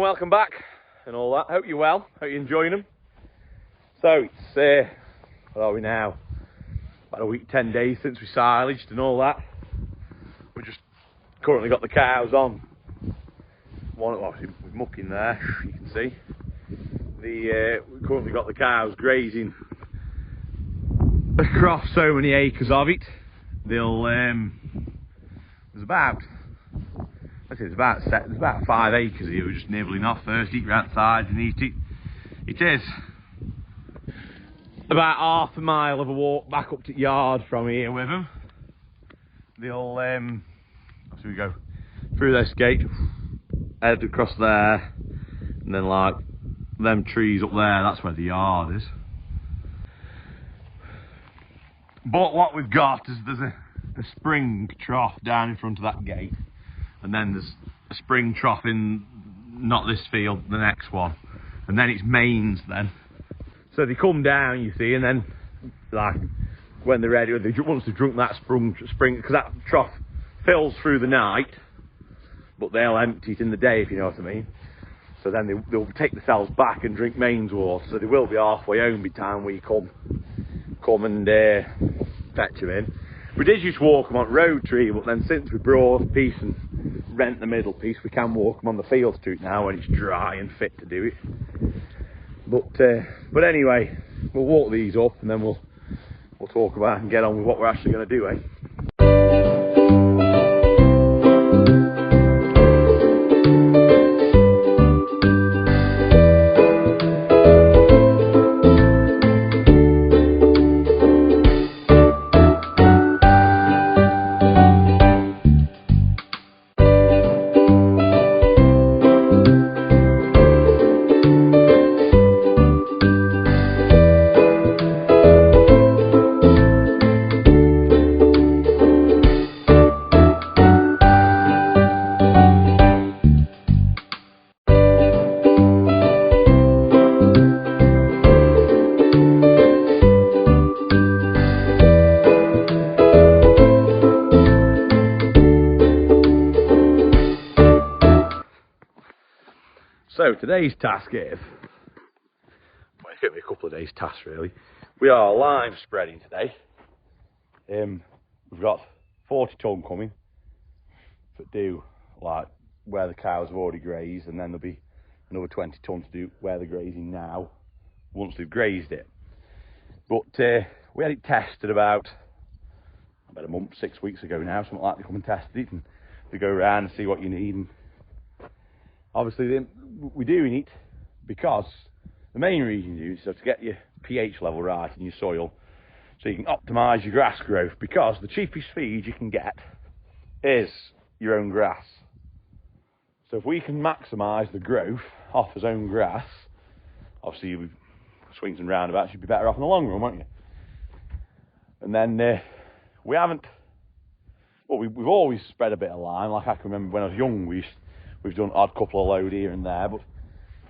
welcome back and all that. Hope you're well, hope you're enjoying them. So it's, what are we now? About a week, 10 days since we silaged and all that. We've just currently got the cows on. One, obviously with mucking there, you can see. We've currently got the cows grazing across so many acres of it. There's about 5 acres here. We're just nibbling off first, eat round sides and eat it. It is about half a mile of a walk back up to the yard from here with them. So we go through this gate, head across there, and then like them trees up there, that's where the yard is. But what we've got is there's a spring trough down in front of that gate, and then there's a spring trough in not this field, the next one, and then it's mains then. So they come down, you see, and then like when they're ready, once they've drunk that spring, because that trough fills through the night, but they'll empty it in the day, if you know what I mean. So then they'll take themselves back and drink mains water, so they will be halfway home by the time we come and fetch them in. We did just walk them on road tree, but then since we brought a piece and rent the middle piece, we can walk them on the field street now when it's dry and fit to do it. But anyway, we'll walk these up and then we'll talk about and get on with what we're actually going to do, eh? So today's task is, well, it's going to be a couple of days' task really. We are lime spreading today. We've got 40 tonne coming that do like where the cows have already grazed, and then there'll be another 20 tonne to do where they're grazing now once they've grazed it. But we had it tested about a month, 6 weeks ago now, something like that. They come and tested it and they go around and see what you need. And obviously we're doing it because the main reason you do it is to get your pH level right in your soil, so you can optimise your grass growth, because the cheapest feed you can get is your own grass. So if we can maximise the growth off his own grass, obviously with swings and roundabouts you'd be better off in the long run, won't you? And then we've always spread a bit of lime. Like I can remember when I was young, we've done odd couple of load here and there, but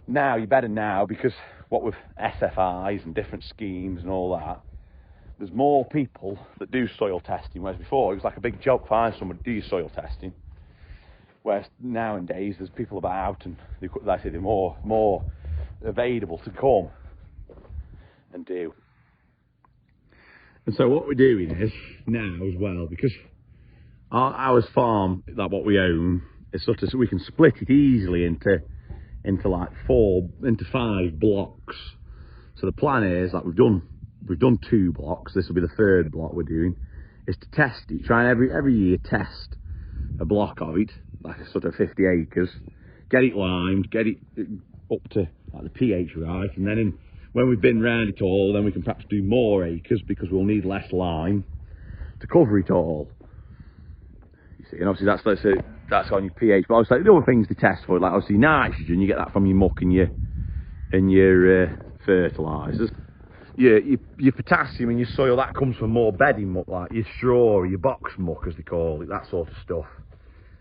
now you're better now, because what with SFIs and different schemes and all that, there's more people that do soil testing, whereas before it was like a big job to find someone to do your soil testing. Whereas nowadays there's people about, and they're more available to come and do. And so what we're doing is now as well, because ours farm, like what we own, is sort of, so we can split it easily into like 5 blocks. So the plan is, like we've done 2 blocks. This will be the 3rd block we're doing. Is to test it, try and every year test a block of it, like a sort of 50 acres, get it limed, get it up to like the pH right, and then when we've been round it all, then we can perhaps do more acres, because we'll need less lime to cover it all. You see, and obviously that's on your pH, but obviously the other things to test for, like obviously nitrogen, you get that from your muck and your fertilisers. Your potassium in your soil, that comes from more bedding muck, like your straw or your box muck as they call it, that sort of stuff.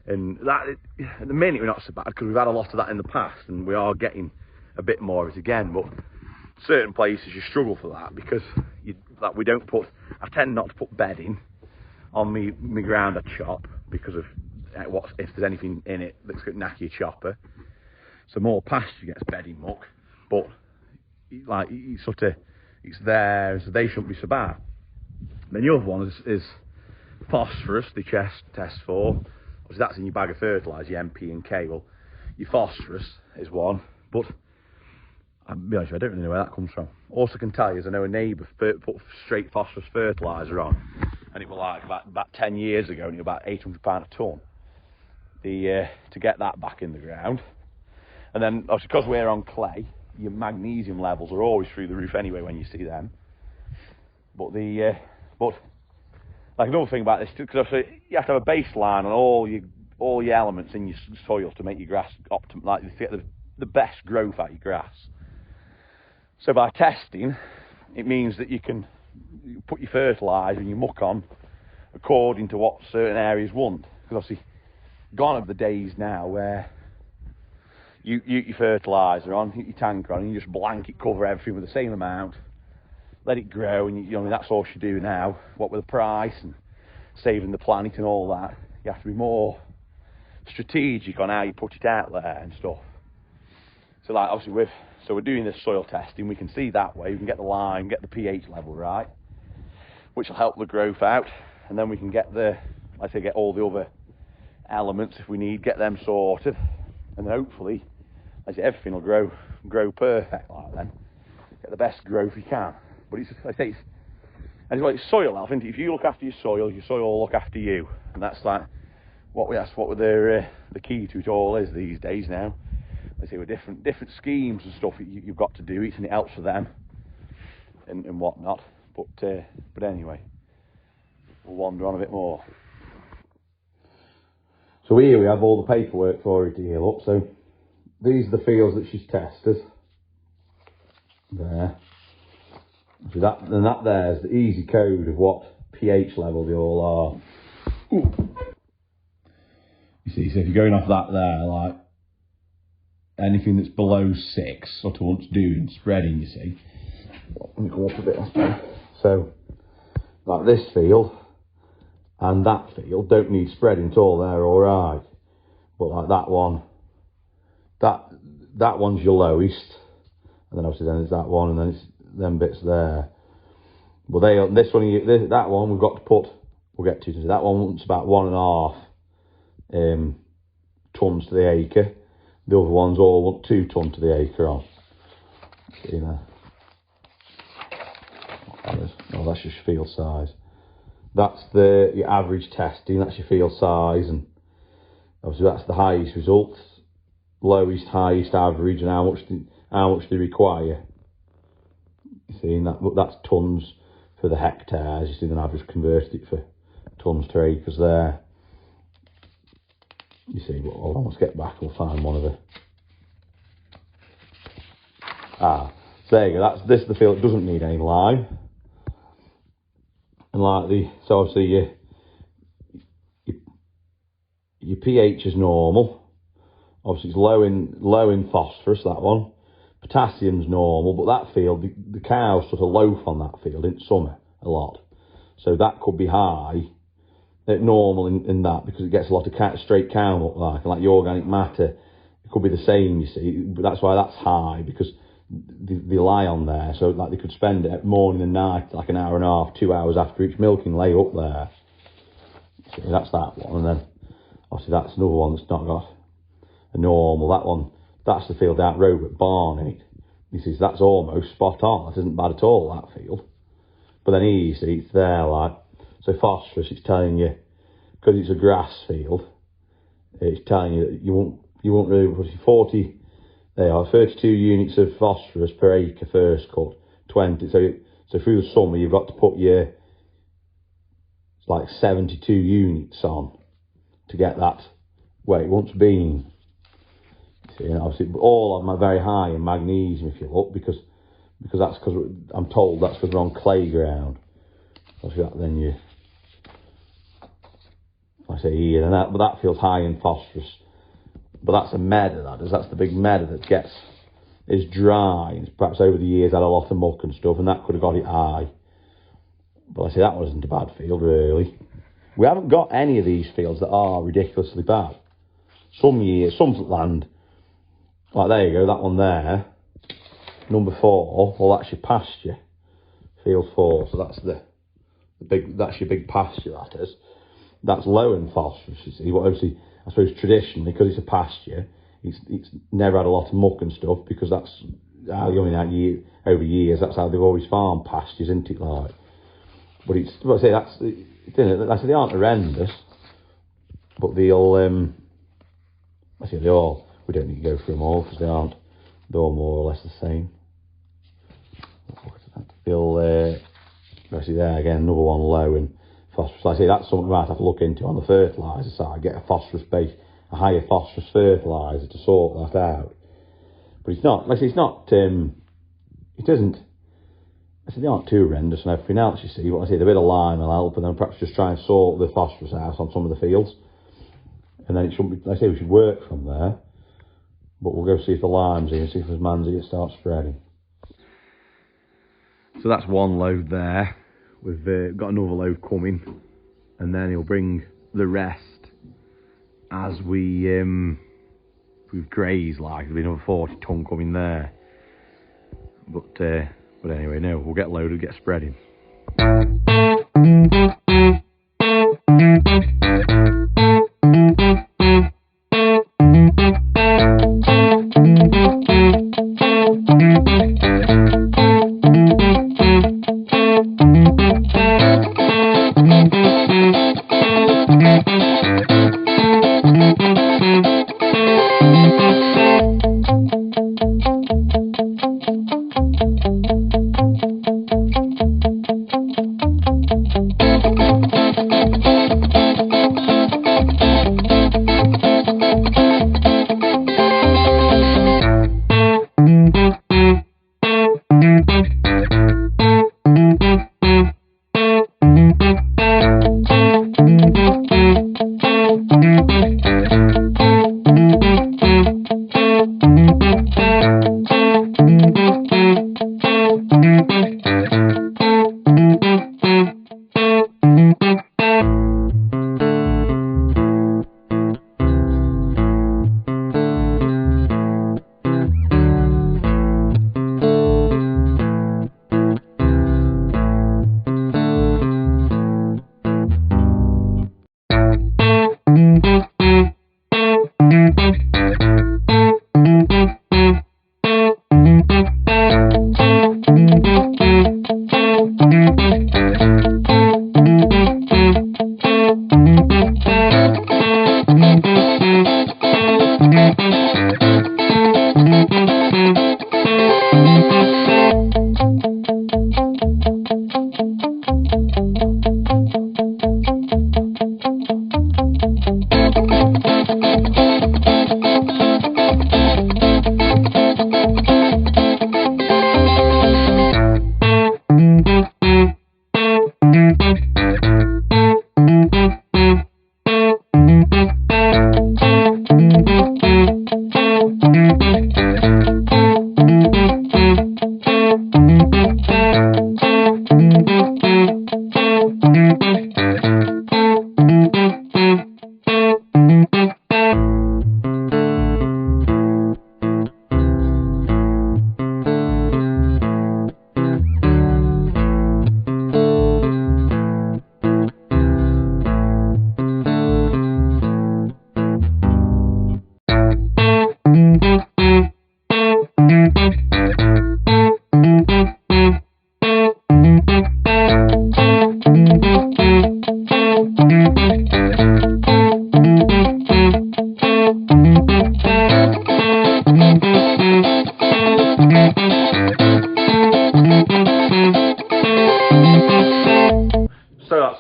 And that, at the minute we're not so bad, because we've had a lot of that in the past, and we are getting a bit more of it again. But certain places you struggle for that, because we don't put, I tend not to put bedding on me ground I chop, because of if there's anything in it that's going to knack your chopper. So more pasture gets bedding muck, but like it's there, so they shouldn't be so bad. Then the other one is phosphorus. They test for. Obviously, that's in your bag of fertiliser, your NP and K. Well, your phosphorus is one, but I'll be honest, I don't really know where that comes from. Also, I can tell you, as I know a neighbour put straight phosphorus fertiliser on, and it was like about 10 years ago, and it was about £800 a tonne. To get that back in the ground, and then obviously because we're on clay, your magnesium levels are always through the roof anyway when you see them. But like another thing about this, because you have to have a baseline on all your elements in your soil to make your grass optimal, like to get the best growth out of your grass. So by testing, it means that you can put your fertiliser and your muck on according to what certain areas want. Because obviously, gone are the days now where you your fertiliser on, your tanker on, and you just blanket cover everything with the same amount, let it grow, and you know that's all you do now. What with the price and saving the planet and all that, you have to be more strategic on how you put it out there and stuff. So like obviously we're doing this soil testing, we can see that way, we can get the lime, get the pH level right, which will help the growth out, and then we can get get all the other elements if we need, get them sorted, and then hopefully everything will grow perfect like then. Get the best growth you can. But it's soil health, isn't it? If you look after your soil will look after you. And that's like what the key to it all is these days now. With different schemes and stuff you've got to do it, and it helps for them and whatnot. But anyway, we'll wander on a bit more. So here we have all the paperwork for her to heal up. So these are the fields that she's tested. There. So that there's the easy code of what pH level they all are. Ooh. You see, so if you're going off that there, like anything that's below 6 sort of wants doing, spreading, you see. Let me go up a bit, I suppose. So, like this field and that field don't need spreading at all, they're alright. But like that one, that one's your lowest, and then obviously then there's that one, and then it's them bits there. But that one we've got to put, we'll get to that one wants about 1.5 tons to the acre. The other ones all want 2 tonnes to the acre on. See there? Oh, that's your field size. That's your average testing, that's your field size, and obviously that's the highest results, lowest, highest, average, and how much they require. You see, and that's tonnes for the hectares. You see, then I've just converted it for tonnes to acres there. You see, but let's get back, we'll find one of the... So there you go, this is the field that doesn't need any lime. And like so obviously your pH is normal. Obviously it's low in phosphorus, that one. Potassium's normal, but that field, the cows sort of loaf on that field in summer a lot. So that could be high, normal in that, because it gets a lot of straight cow milk, like the organic matter. It could be the same, you see, but that's why that's high, because they lie on there. So like they could spend it morning and night, like an hour and a half, 2 hours after each milking, lay up there. So that's that one, and then obviously that's another one that's not got a normal. That one, that's the field out road with barn in it. You see, so that's almost spot on. That isn't bad at all, that field. But then here you see it's there, like, so phosphorus, it's telling you, because it's a grass field, it's telling you that you won't really put 40. They are 32 units of phosphorus per acre first cut, 20. So through the summer you've got to put it's like 72 units on to get that where it wants been. See, and obviously all of them are very high in magnesium if you look, because I'm told that's because we're on clay ground. Obviously that then you, I say here, and but that feels high in phosphorus. But that's a meadow, that's the big meadow that is dry, and perhaps over the years had a lot of muck and stuff, and that could have got it high. But I say that wasn't a bad field really. We haven't got any of these fields that are ridiculously bad. Some years, some land, Like there you go, that one there. Number 4, well that's your pasture. Field 4, so that's that's your big pasture, that is. That's low in phosphorus, you see. Well, obviously, I suppose traditionally, because it's a pasture, it's never had a lot of muck and stuff, because that's how, over years, that's how they've always farmed pastures, isn't it, like? But it's, I say, they aren't horrendous, but they'll, I say they all, we don't need to go through them all, because they're all more or less the same. They'll, obviously there again, another one low in phosphorus. Like I say, that's something we might have to look into on the fertiliser side, get a higher phosphorus fertiliser to sort that out. But it's not, like I say, it's not, it isn't, I say they aren't too horrendous and everything else, you see. What I say, the bit of lime will help, and then perhaps just try and sort the phosphorus out on some of the fields. And then it shouldn't be, like I say, we should work from there. But we'll go see if the lime's here, see if there's man's here, start spreading. So that's one load there. We've got another load coming, and then he'll bring the rest as we've grazed. Like there'll be another 40 tonne coming there. But anyway, no, we'll get loaded, get spreading.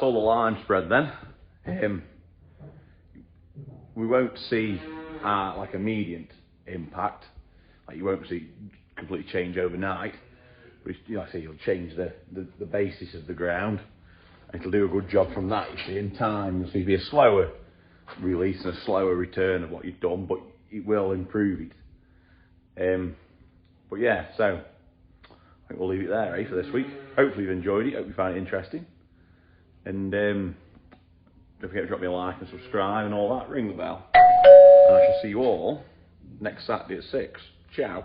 All the lime spread then. We won't see like immediate impact, like you won't see completely change overnight, but I say you'll change the basis of the ground. It'll do a good job from that, you see. In time you'll see it'll be a slower release and a slower return of what you've done, but it will improve it. But yeah, so I think we'll leave it there for this week. Hopefully you've enjoyed it, hope you find it interesting. And don't forget to drop me a like and subscribe and all that, ring the bell. And I shall see you all next Saturday at 6. Ciao.